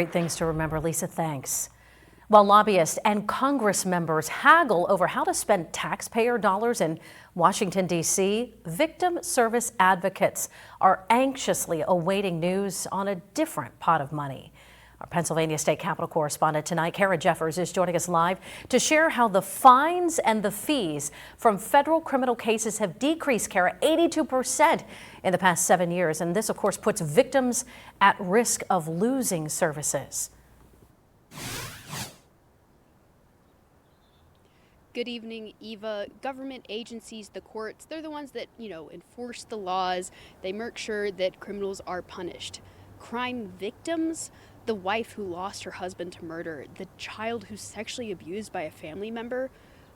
Great things to remember, Lisa, thanks. While lobbyists and Congress members haggle over how to spend taxpayer dollars in Washington, D.C., victim service advocates are anxiously awaiting news on a different pot of money. Our Pennsylvania State Capitol correspondent tonight, Kara Jeffers, is joining us live to share how the fines and the fees from federal criminal cases have decreased, Kara, 82% in the past 7 years. And this, of course, puts victims at risk of losing services. Good evening, Eva. Government agencies, the courts, they're the ones that, enforce the laws. They make sure that criminals are punished. Crime victims, the wife who lost her husband to murder, the child who's sexually abused by a family member,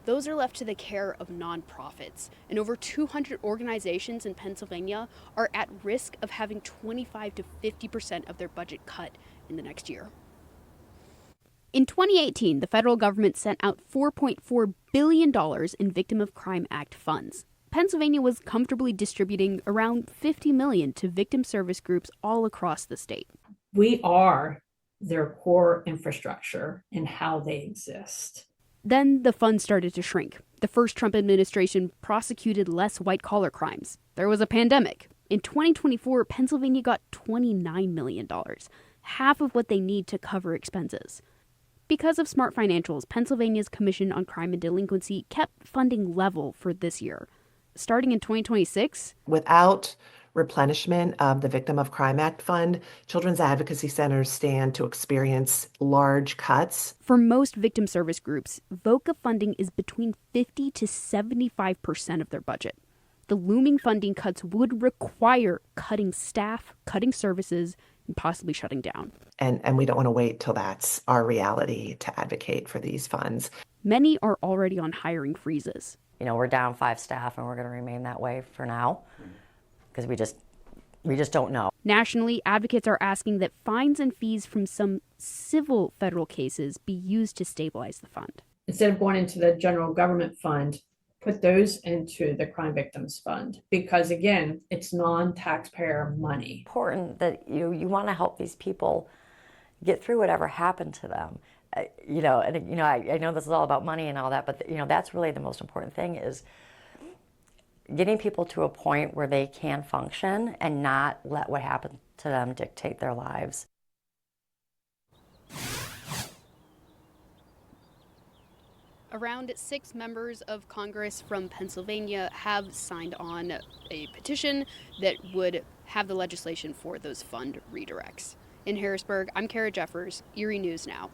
those are left to the care of nonprofits. And over 200 organizations in Pennsylvania are at risk of having 25 to 50% of their budget cut in the next year. In 2018, the federal government sent out $4.4 billion in Victim of Crime Act funds. Pennsylvania was comfortably distributing around $50 million to victim service groups all across the state. We are their core infrastructure and how they exist. Then the funds started to shrink. The first Trump administration prosecuted less white-collar crimes. There was a pandemic. In 2024, Pennsylvania got $29 million, half of what they need to cover expenses. Because of smart financials, Pennsylvania's Commission on Crime and Delinquency kept funding level for this year. Starting in 2026, without replenishment of the Victim of Crime Act fund, children's advocacy centers stand to experience large cuts. For most victim service groups, VOCA funding is between 50 to 75% of their budget. The looming funding cuts would require cutting staff, cutting services, and possibly shutting down. And we don't want to wait till that's our reality to advocate for these funds. Many are already on hiring freezes. We're down 5 staff and we're going to remain that way for now because we just don't know. Nationally, advocates are asking that fines and fees from some civil federal cases be used to stabilize the fund. Instead of going into the general government fund, put those into the crime victims fund, because again, it's non-taxpayer money. Important that you want to help these people get through whatever happened to them. I know this is all about money and all that, but that's really the most important thing, is getting people to a point where they can function and not let what happened to them dictate their lives. Around 6 members of Congress from Pennsylvania have signed on a petition that would have the legislation for those fund redirects. In Harrisburg, I'm Kara Jeffers, Erie News Now.